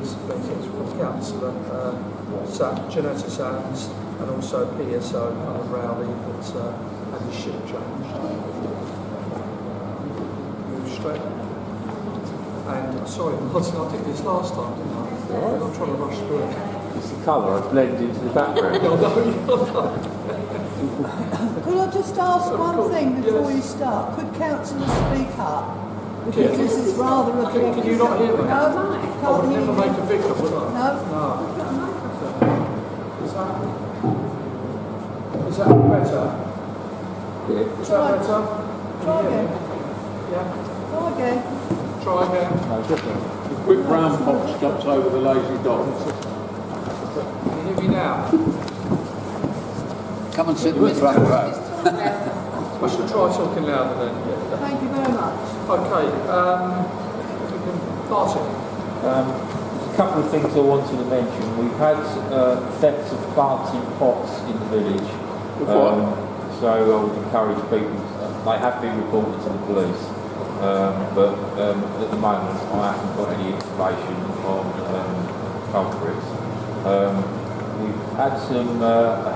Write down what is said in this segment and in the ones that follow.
these meetings from Councillor Janetta Sands and also PSO kind of Rowley that had his shift changed. Move straight. And sorry, Martin, I did this last time, didn't I? Right. I'm trying to rush through it. It's the colour, I blend into the background. Could I just ask one thing before you start? Could councillors speak up? Because this is rather a big... Can you not hear me? No, I would never make a victim, would I? No. Is that better? Yeah. Is that better? Try again. Yeah. Try again. Try again. No, different. The quick brown box jumps over the lazy dog. Can you hear me now? Come and sit in the front row. I should try talking louder then. Thank you very much. Okay, if we can pass it. There's a couple of things I wanted to mention. We've had thefts of planting pots in the village. So I would encourage people, they have been reported to the police, but at the moment I haven't got any information on culprits. We've had some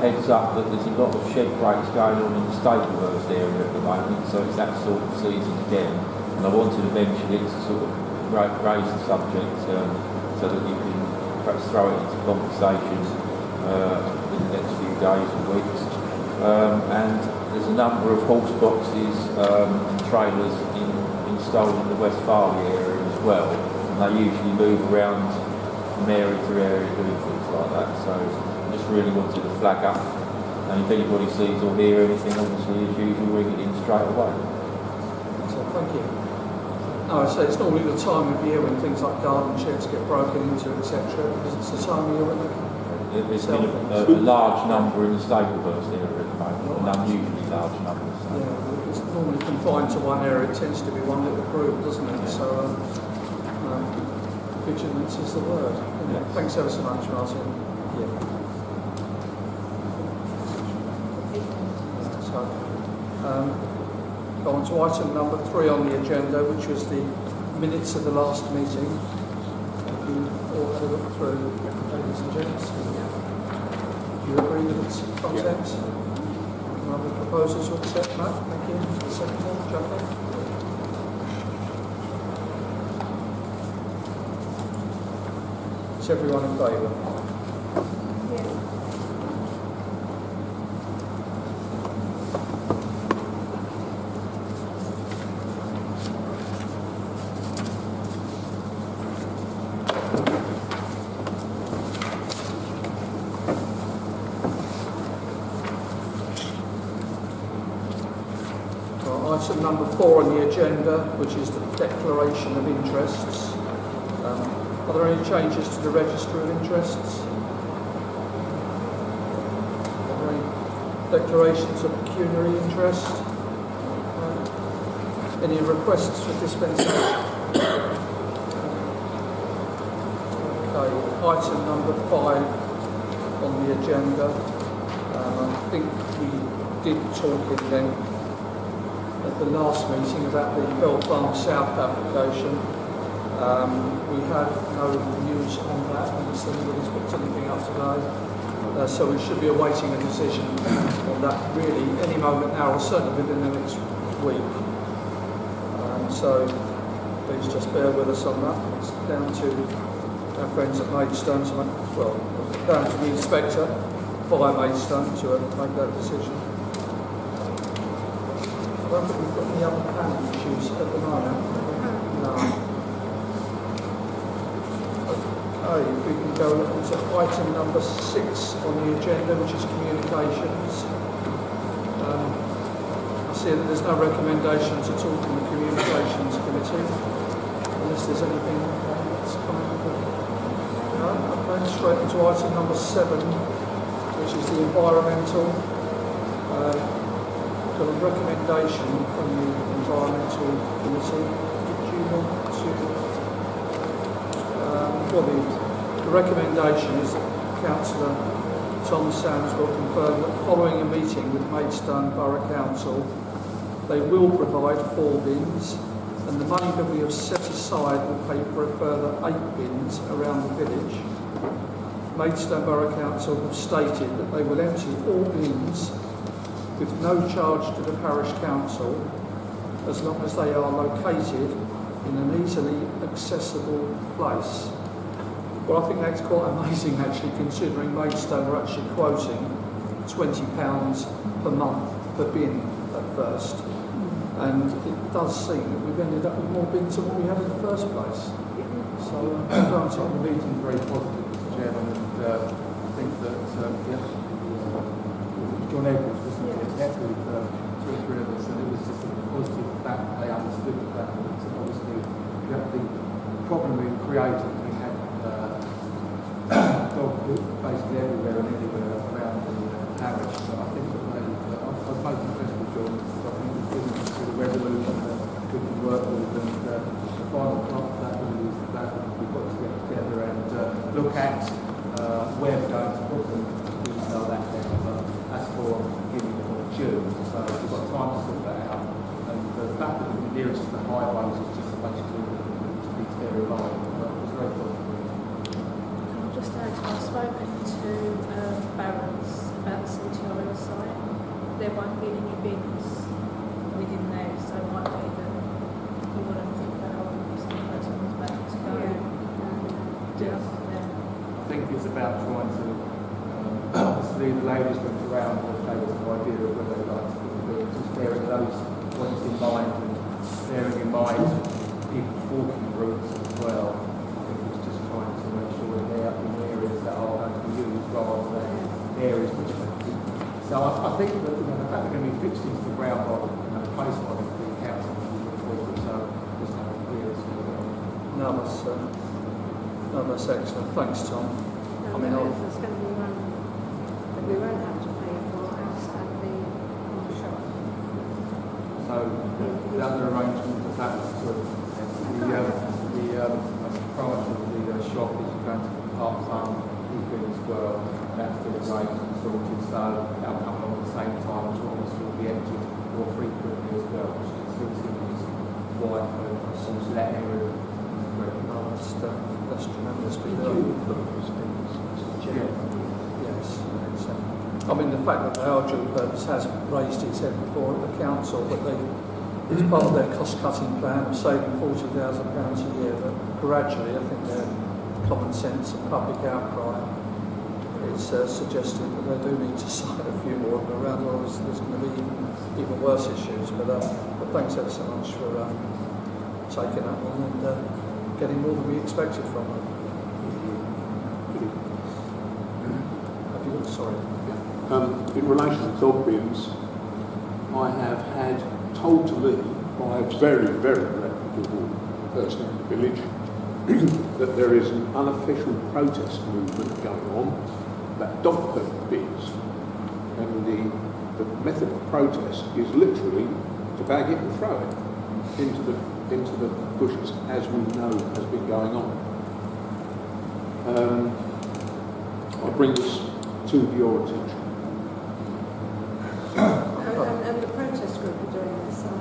heads up that there's a lot of shed breaks going on in the Staplehurst area at the moment, so it's that sort of season again. And I wanted to mention it to sort of raise the subject so that you can perhaps throw it into conversation in the next few days and weeks. And there's a number of horse boxes and trailers installed in the West Farley area as well, and they usually move around from area to area doing things like that. So I just really wanted to flag up, and if anybody sees or hear anything, obviously as usual, ring it in straight away. So thank you. No, I say it's normally the time of year when things like garden sheds get broken into, etc. Because it's the time of year when There's been a large number in the Staplehurst area at the moment, an unusually large number. So. yeah, it's normally confined to one area. It tends to be one little group, doesn't it? Yeah. So vigilance is the word. Yes. Thanks ever so much, Martin. Yeah. So, go on to item number 3 on the agenda, which was the minutes of the last meeting. Have you all had a look through, ladies and gents? Do you agree with its contents? Can I have a proposal to accept, Matt? Thank you. The second one, Jacqueline? Is everyone in favour? Item number 4 on the agenda, which is the declaration of interests. Are there any changes to the register of interests? Are there any declarations of pecuniary interest? Any requests for dispensation? Okay, item number 5 on the agenda. I think we did talk in length at the last meeting about the Bell Farm South application. We have no news on that unless anybody's picked anything up today. So we should be awaiting a decision on that really any moment now, or certainly within the next week. So please just bear with us on that. It's down to our friends at Maidstone to make, well, down to the inspector via Maidstone to make that decision. I don't think we've got any other planning issues at the moment. No. Okay, if we can go on to item number 6 on the agenda, which is communications. I see that there's no recommendation to talk in the Communications Committee, unless there's anything that's coming up. No? Okay, straight into item number 7, which is the environmental. Got a recommendation from the Environmental Committee. Do you want to... the recommendation is that Councillor Tom Sands will confirm that following a meeting with Maidstone Borough Council, they will provide 4 bins and and the money that we have set aside will pay for a further 8 bins around the village. Maidstone Borough Council have stated that they will empty all bins with no charge to the parish council as long as they are located in an easily accessible place. Well, I think that's quite amazing actually, considering Maidstone are actually quoting £20 per month per bin at first. And it does seem that we've ended up with more bins than what we had in the first place. So, the meeting's very positive, Mr. Chairman, and I think that, yes, John Edwards, wasn't it? Met with two or three of us, and it was just a positive fact that they understood that. And obviously, the problem we created, we had dog poop basically everywhere and anywhere around the parish. So I think that I was most impressed with John. I think we've given us a resolution that we can work with, and the final part of that really is that we've got to get together and look at where we're going to put them. Detail that down, but that's for beginning of June, so we've got time to sort that out. And the fact that we're nearest to the highways is just basically to be very alive. But it was very positive. Just add, I've spoken to Barron's about the Centurion site. There won't be any bins within there, so it might be that you want to think about some of those ones back to go. Yes. I think it's about trying to, obviously the ladies went around and gave us an idea of where they'd like to put the bins, just bearing those points in mind and bearing in mind people's walking routes as well. I think it's just trying to make sure they're in areas that are going to be used rather than areas which are going to be. So I think that the fact they're going to be fixed into the ground rather than placed by the council is important. So just have a clear as no, that's excellent. Thanks, Tom. I mean, there's going to be one that we won't have to pay for outside the shop. So the other arrangement of that was sort of the branch of the shop is going to be part-time keeping as well. That's been arranged and sorted, so that'll come along at the same time, which obviously will be emptied more frequently as well, which is still is wide for that area. That's tremendous. Yes. I mean, the fact that the Harrietsham Purpose has raised its head before at the council, but it's part of their cost-cutting plan of saving £40,000 a year, but gradually, I think their common sense and public outcry is suggesting that they do need to sign a few more of them around, or there's going to be even worse issues. But thanks ever so much for taking that one and getting more than we expected from them. Have you? Sorry. In relation to dog bins, I have had told to me by a very, very reputable person in the village that there is an unofficial protest movement going on that dog poop bins, and the method of protest is literally to bag it and throw it into the bushes, as we know has been going on. I bring this to your attention. And the protest group are doing this, are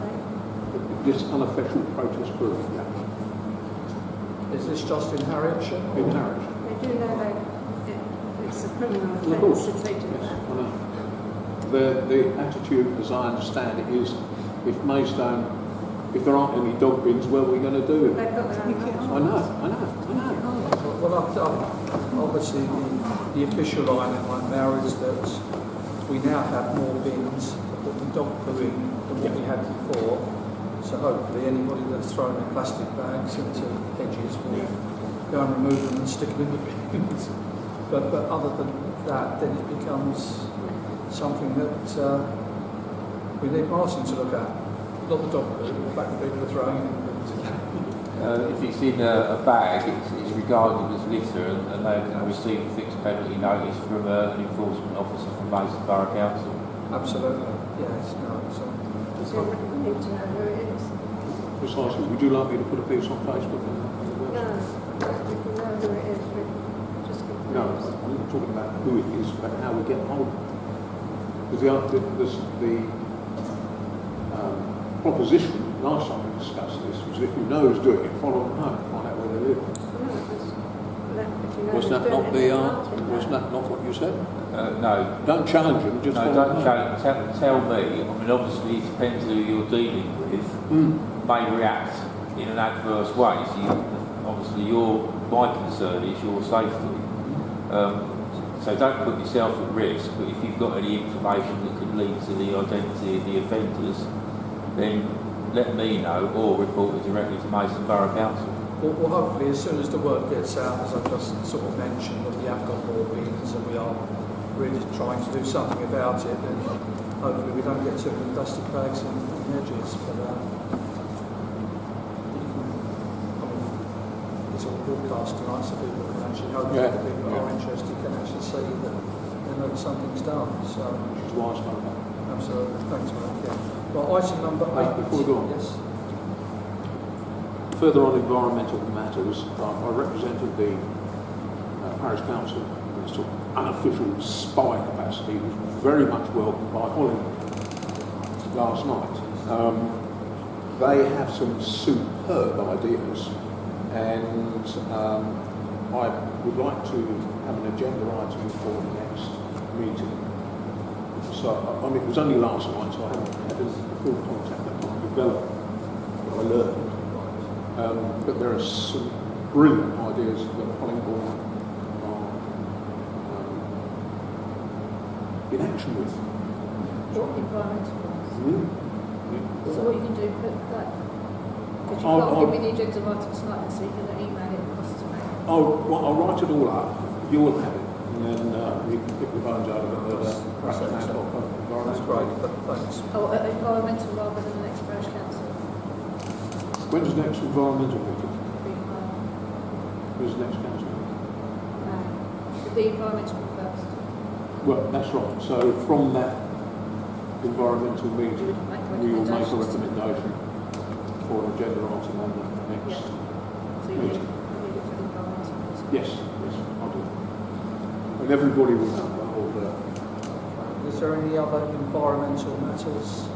they? This unofficial protest group, yeah. Is this just in Harrietsham? In Harrietsham. They do know it's a criminal Of course. offence if they do Yes, that. I know. The attitude, as I understand it, is if there aren't any dog bins, what are we going to do with it? They've got their own house. I know. Well, obviously the official line right now is that we now have more bins to put the dog poo in than what we had before. So hopefully anybody that's throwing their plastic bags into hedges will go and remove them and stick them in the bins. But other than that, then it becomes something that we need Martin to look at. Not the dog poo, the fact that people are throwing it in the bins. If it's in a bag, it's regarded as litter, and they can receive a fixed penalty notice from an enforcement officer from Maidstone Borough Council. Absolutely, yes, no, So we need to know who it is. Precisely. Would you like me to put a piece on Facebook? No, we can know who it is. We just give No, I'm not talking about who it is, but how we get hold of it. Because the proposition last time we discussed this was if you know who's doing it, follow them home, find out where they live. Was that not what you said? No. Don't challenge them, just No, follow don't them challenge, tell me. I mean, obviously it depends who you're dealing with. May react in an adverse way. So obviously my concern is your safety. So don't put yourself at risk, but if you've got any information that could lead to the identity of the offenders, then let me know or report it directly to Mason Borough Council. Well, hopefully, as soon as the word gets out, as I've just sort of mentioned, that we have got more bins and we are really trying to do something about it, then hopefully we don't get too many plastic bags on the edges. But it's all broadcast tonight, so people can actually, hopefully the people that are interested can actually see that they know that something's done. So, which is why I spoke up. Absolutely, thanks, Mark. Yeah. Well, item number 8. Before we go on. Yes. Further on environmental matters, I represented the Parish Council in a sort of unofficial spy capacity. It was very much welcomed by Holly last night. They have some superb ideas, and I would like to have an agenda item for the next meeting. So, I mean, it was only last night, so I haven't had the full contact that might develop what I learned. But there are some brilliant ideas that Hollingbourne are in action with. What environmental ones? So what you can do, put like, because you can't give me the agenda item tonight, so you can email it across to me. I'll write it all up. You will have it, and then you can pick the bones out of it. That's great, but thanks. Oh, environmental rather than the next parish council. When's the next environmental meeting? When's the next council meeting? The environmental first. Well, that's right. So from that environmental meeting, we will make a recommendation for an agenda item on the next So you meeting. need it for the environmental meeting? Yes, I'll do. And everybody will know the whole. Is there any other environmental matters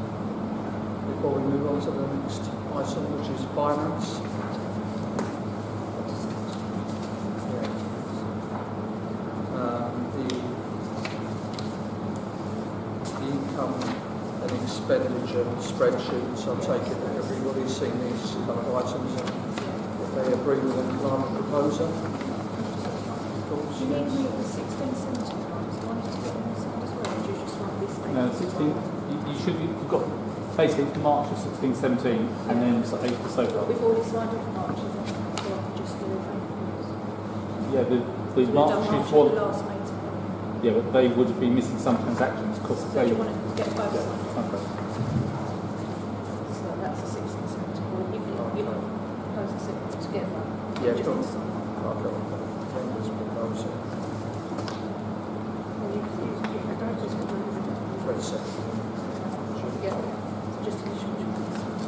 before we move on to the next item, which is finance? The income and expenditure spreadsheets, I take it that everybody's seen these kind of items and if they agree with the climate proposer. Do you need me at the 1670 times? Do I need to get on the side as well, or do you just want this? No, 16. You've got basically March of 1617 and then April so far. We've already signed off March, isn't it? So I can just do it. Yeah, the We've March done March is at the one. last meeting. Yeah, but they would be missing some transactions because So they. do you want to get both Yeah, signed? okay. So that's the 1670. Well, you can propose the together. Yeah, Just sure. need to sign. I've got Brenda's proposal. Well, you can go just for the Fred second. Yeah, so just to ensure you want to sign.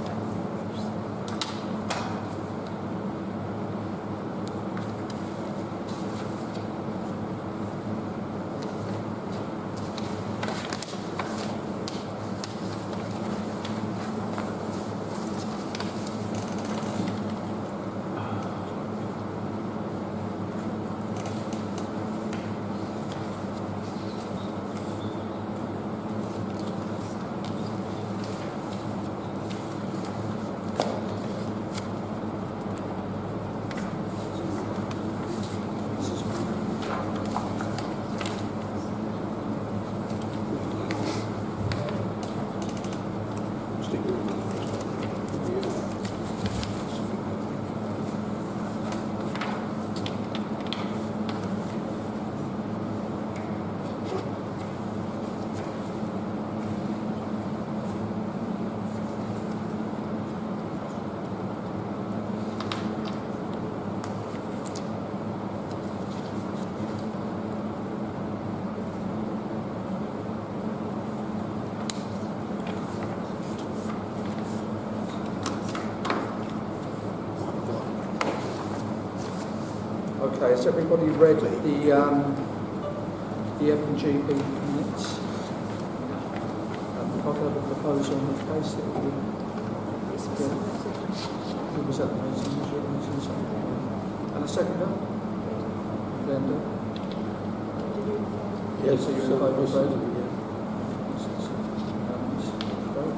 Okay, has everybody read the F&G minutes? If I could have a proposal on the case that we... This was Who was at the meeting? Was you at the meeting? And a seconder? Linda? Yes, so you're in favour of vote? Vote.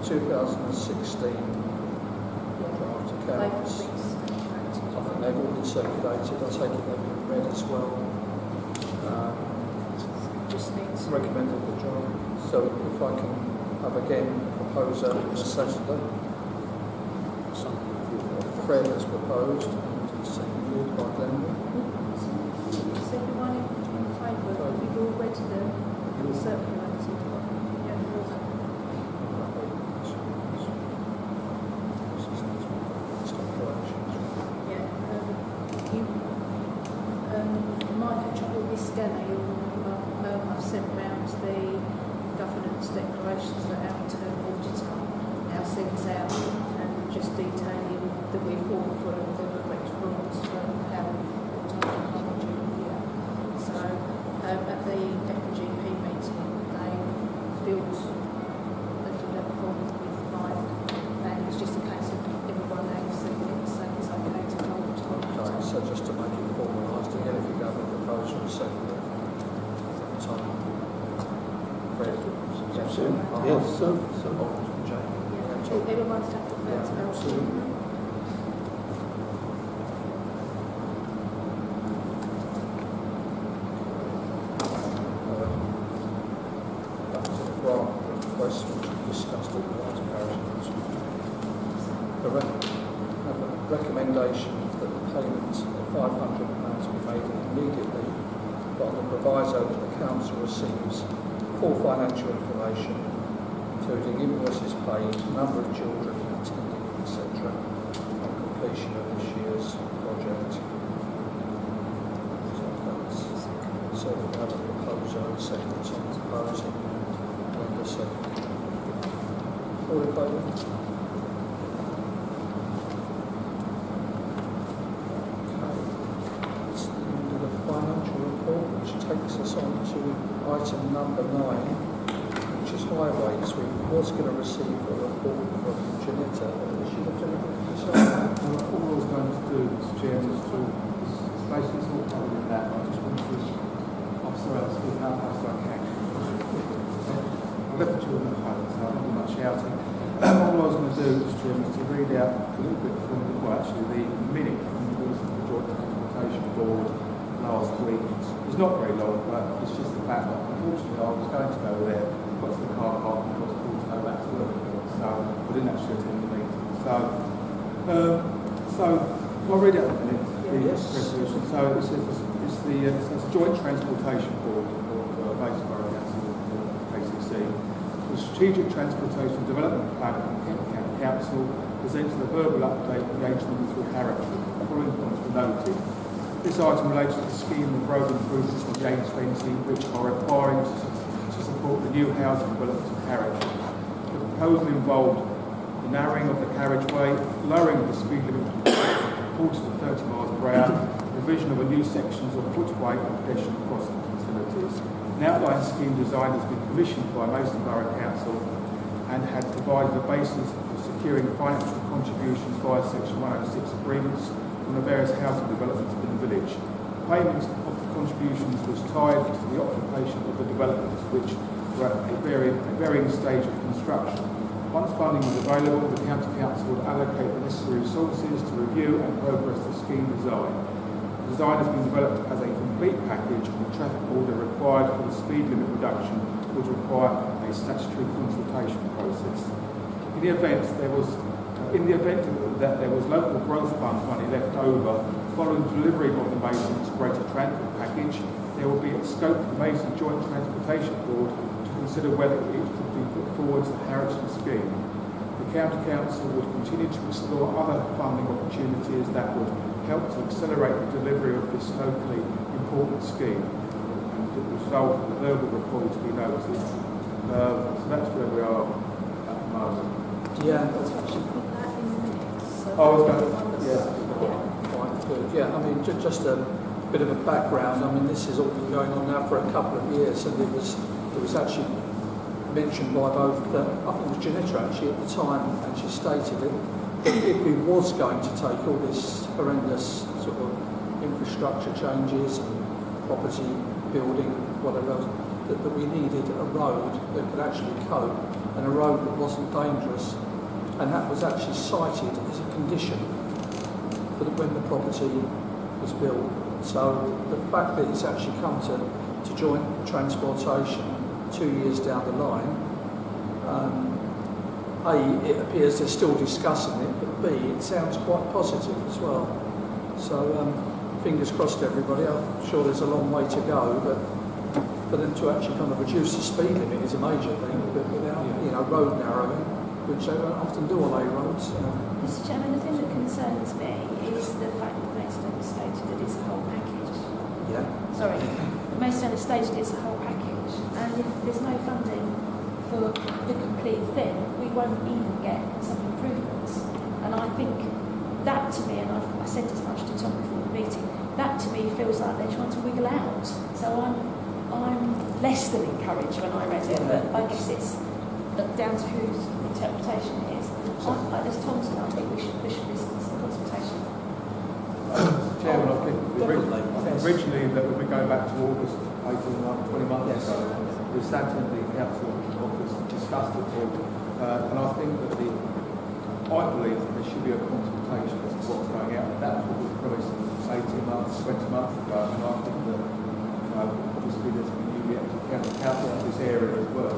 So we've got the 2016 draft accounts. I think they've all been circulated. I take it they've been read as well. Just needs Recommended the draft. So if I can have again a proposer and a seconder. Fred has proposed and seconded by Glenda. Is everyone in favour? We've all read the circulated one. Yeah. You might catch up with this scanner. You'll remember I've sent round the governance declarations that our internal auditor now sends out, and just detailing that we've all followed the correct rules for how we've done the year. So at the FGP meeting, they filled out the form with mine, and it's just a case of everyone they've seen it, so it's okay to go off to Okay, so just to make it formalised again, if you go with the proposal and seconder. Time. Fred? Yes, so. Everyone's happy with that. Yeah, absolutely. Back to the grant request which we discussed at the last parish council. The recommendation that the payment of £500 be made immediately, but on the proviso that the council receives full financial information, including invoices paid, number of children attending, etc., on completion of this year's project. So we have a proposer and second on proposing, and a second. All in favour? Okay. It's the end of the financial report, which takes us on to item number 9. Which is highways. We was going to receive a report from Janetta. Is she the All I was going to do, Mr. Chairman, is to basically it's all covered in that. I just want to, I'm sorry, I'll speak out as I can. I left the children at home, so I don't do much shouting. All I was going to do, Mr. Chairman, is to read out a little bit from the minute from the meeting of the Joint Transportation Board last week. It's not very long, but it's just the fact that unfortunately I was going to go there, got to the car park and got to go back to work. So I didn't actually attend the meeting. So I'll read out the minute, the resolution. So it's the Joint Transportation Board of Basin Borough Council, ACC. The Strategic Transportation Development Plan from Kent County Council presents the verbal update engagement through Harrietsham. The following points were noted. This item relates to the scheme of road improvements on James 20, which are requiring to support the new housing development of Harrietsham. The proposal involved the narrowing of the carriageway, lowering the speed limit from 40 to 30 miles per hour, provision of a new sections of footway and pedestrian crossing facilities. An outline scheme design has been commissioned by Mason Borough Council and had provided a basis for securing financial contributions via Section 106 agreements from the various housing developments in the village. Payment of the contributions was tied to the occupation of the developments, which were at a varying stage of construction. Once funding was available, the County Council would allocate the necessary resources to review and progress the scheme design. The design has been developed as a complete package, and the traffic order required for the speed limit reduction would require a statutory consultation process. In the event that there was local growth fund money left over following delivery of the Mason's Greater Transport Package, there will be a scope for the Mason Joint Transportation Board to consider whether it could be put forward to the Harrietsham scheme. The County Council would continue to explore other funding opportunities that would help to accelerate the delivery of this locally important scheme, and the result of the verbal report to be noted. So that's where we are at the moment. Yeah. Let's actually put that in the minutes. So Oh, I was going Quite good. Yeah, I mean, just a bit of a background. I mean, this has all been going on now for a couple of years, and it was actually mentioned by both, I think it was Janetta actually at the time, and she stated it, that if we was going to take all this horrendous sort of infrastructure changes and property building, whatever else, that we needed a road that could actually cope, and a road that wasn't dangerous, and that was actually cited as a condition for when the property was built. So the fact that it's actually come to joint transportation 2 years down the line, A, it appears they're still discussing it, but B, it sounds quite positive as well. So fingers crossed everybody. I'm sure there's a long way to go, but for them to actually kind of reduce the speed limit is a major thing, but without, road narrowing, which they don't often do on A roads. Mr. Chairman, the thing that concerns me is the fact that Maidstone has stated that it's a whole package. Yeah. Sorry, Maidstone has stated it's a whole package, and if there's no funding for the complete thing, we won't even get some improvements. And I think that to me, and I said as much to Tom before the meeting, that to me feels like they're trying to wiggle out. So I'm less than encouraged when I read it, but I guess it's down to whose interpretation it is. As Tom said, I think we should listen to some consultation. Chairman, I think originally that we go back to August 18 months, 20 months ago, we sat in the council office, discussed it all, and I think that I believe that there should be a consultation as to what's going out. That's what was promised 18 months, 20 months ago, and I think that obviously there's been newly elected council in this area